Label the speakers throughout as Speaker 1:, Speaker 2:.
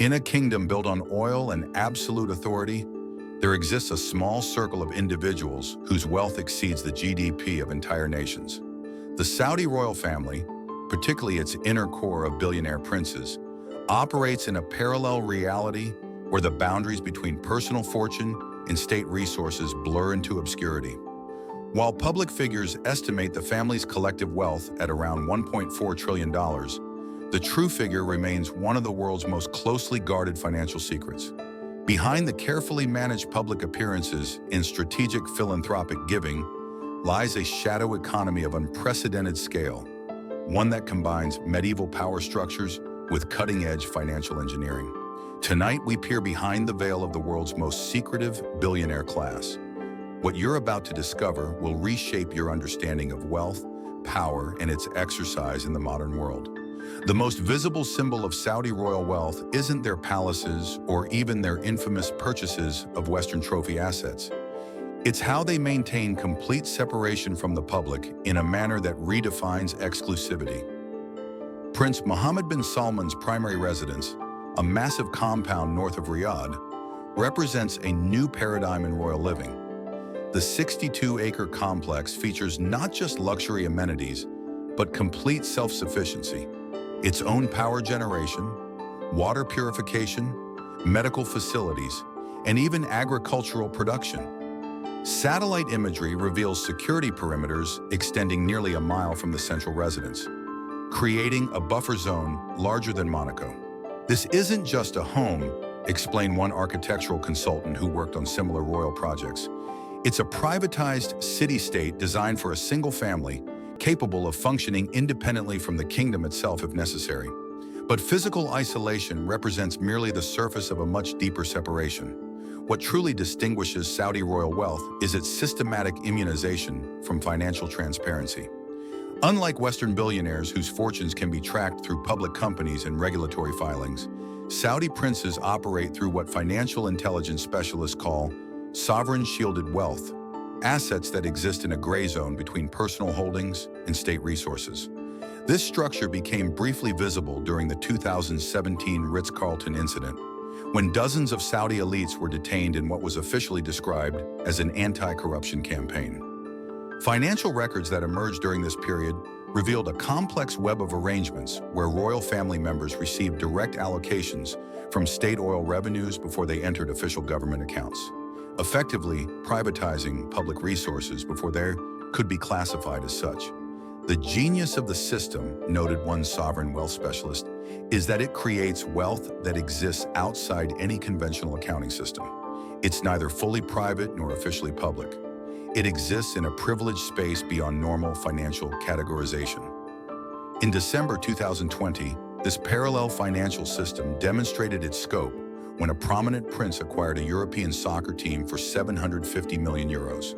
Speaker 1: In a kingdom built on oil and absolute authority, there exists a small circle of individuals whose wealth exceeds the GDP of entire nations. The Saudi royal family, particularly its inner core of billionaire princes, operates in a parallel reality where the boundaries between personal fortune and state resources blur into obscurity. While public figures estimate the family's collective wealth at around $1.4 trillion, the true figure remains one of the world's most closely guarded financial secrets. Behind the carefully managed public appearances and strategic philanthropic giving lies a shadow economy of unprecedented scale, one that combines medieval power structures with cutting-edge financial engineering. Tonight, we peer behind the veil of the world's most secretive billionaire class. What you're about to discover will reshape your understanding of wealth, power, and its exercise in the modern world. The most visible symbol of Saudi royal wealth isn't their palaces or even their infamous purchases of Western trophy assets. It's how they maintain complete separation from the public in a manner that redefines exclusivity. Prince Mohammed bin Salman's primary residence, a massive compound north of Riyadh, represents a new paradigm in royal living. The 62-acre complex features not just luxury amenities, but complete self-sufficiency. Its own power generation, water purification, medical facilities, and even agricultural production. Satellite imagery reveals security perimeters extending nearly a mile from the central residence, creating a buffer zone larger than Monaco. This isn't just a home, explained one architectural consultant who worked on similar royal projects. It's a privatized city-state designed for a single family, capable of functioning independently from the kingdom itself if necessary. But physical isolation represents merely the surface of a much deeper separation. What truly distinguishes Saudi royal wealth is its systematic immunization from financial transparency. Unlike Western billionaires whose fortunes can be tracked through public companies and regulatory filings, Saudi princes operate through what financial intelligence specialists call sovereign shielded wealth, assets that exist in a gray zone between personal holdings and state resources. This structure became briefly visible during the 2017 Ritz-Carlton incident, when dozens of Saudi elites were detained in what was officially described as an anti-corruption campaign. Financial records that emerged during this period revealed a complex web of arrangements where royal family members received direct allocations from state oil revenues before they entered official government accounts, effectively privatizing public resources before they could be classified as such. The genius of the system, noted one sovereign wealth specialist, is that it creates wealth that exists outside any conventional accounting system. It's neither fully private nor officially public. It exists in a privileged space beyond normal financial categorization. In December 2020, this parallel financial system demonstrated its scope when a prominent prince acquired a European soccer team for 750 million euros.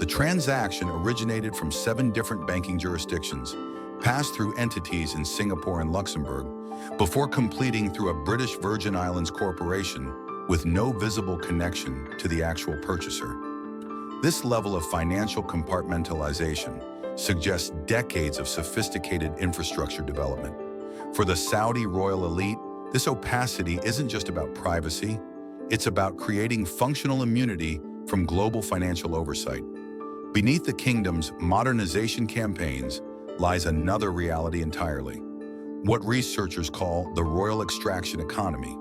Speaker 1: The transaction originated from 7 different banking jurisdictions, passed through entities in Singapore and Luxembourg, before completing through a British Virgin Islands corporation with no visible connection to the actual purchaser. This level of financial compartmentalization suggests decades of sophisticated infrastructure development. For the Saudi royal elite, this opacity isn't just about privacy, it's about creating functional immunity from global financial oversight. Beneath the kingdom's modernization campaigns lies another reality entirely, what researchers call the royal extraction economy.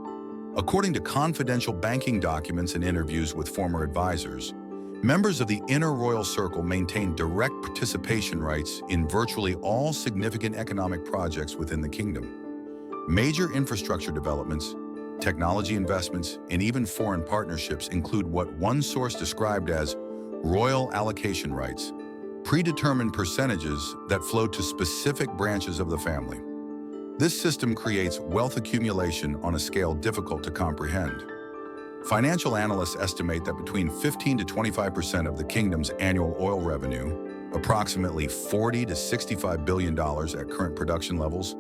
Speaker 1: According to confidential banking documents and interviews with former advisors, members of the inner royal circle maintain direct participation rights in virtually all significant economic projects within the kingdom. Major infrastructure developments, technology investments, and even foreign partnerships include what one source described as royal allocation rights, predetermined percentages that flow to specific branches of the family. This system creates wealth accumulation on a scale difficult to comprehend. Financial analysts estimate that between 15 to 25% of the kingdom's annual oil revenue, approximately $40 to $65 billion at current production levels,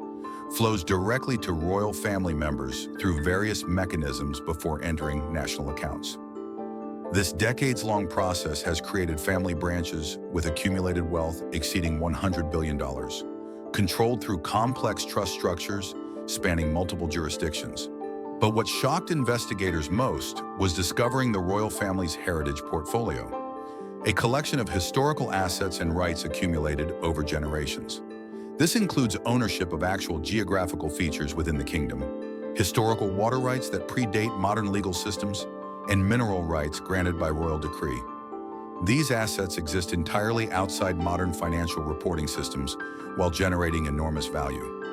Speaker 1: flows directly to royal family members through various mechanisms before entering national accounts. This decades-long process has created family branches with accumulated wealth exceeding $100 billion, controlled through complex trust structures spanning multiple jurisdictions. But what shocked investigators most was discovering the royal family's heritage portfolio, a collection of historical assets and rights accumulated over generations. This includes ownership of actual geographical features within the kingdom, historical water rights that predate modern legal systems, and mineral rights granted by royal decree. These assets exist entirely outside modern financial reporting systems while generating enormous value.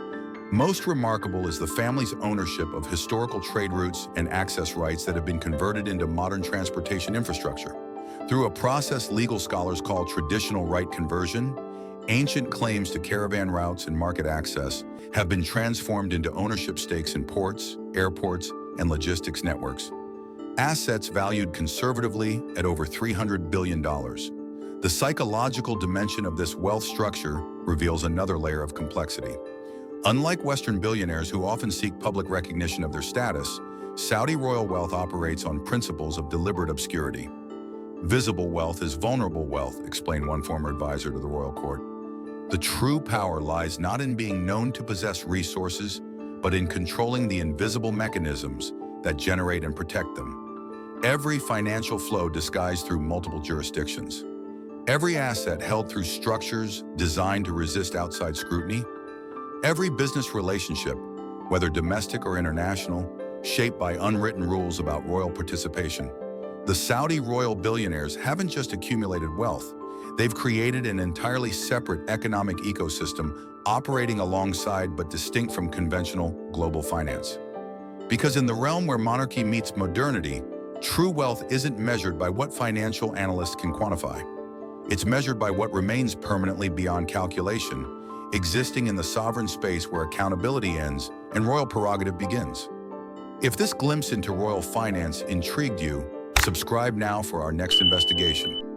Speaker 1: Most remarkable is the family's ownership of historical trade routes and access rights that have been converted into modern transportation infrastructure. Through a process legal scholars call traditional right conversion, ancient claims to caravan routes and market access have been transformed into ownership stakes in ports, airports, and logistics networks. Assets valued conservatively at over $300 billion. The psychological dimension of this wealth structure reveals another layer of complexity. Unlike Western billionaires who often seek public recognition of their status, Saudi royal wealth operates on principles of deliberate obscurity. Visible wealth is vulnerable wealth, explained one former advisor to the royal court. The true power lies not in being known to possess resources, but in controlling the invisible mechanisms that generate and protect them. Every financial flow disguised through multiple jurisdictions. Every asset held through structures designed to resist outside scrutiny. Every business relationship, whether domestic or international, shaped by unwritten rules about royal participation. The Saudi royal billionaires haven't just accumulated wealth, they've created an entirely separate economic ecosystem operating alongside but distinct from conventional global finance. Because in the realm where monarchy meets modernity, true wealth isn't measured by what financial analysts can quantify. It's measured by what remains permanently beyond calculation, existing in the sovereign space where accountability ends and royal prerogative begins. If this glimpse into royal finance intrigued you, subscribe now for our next investigation.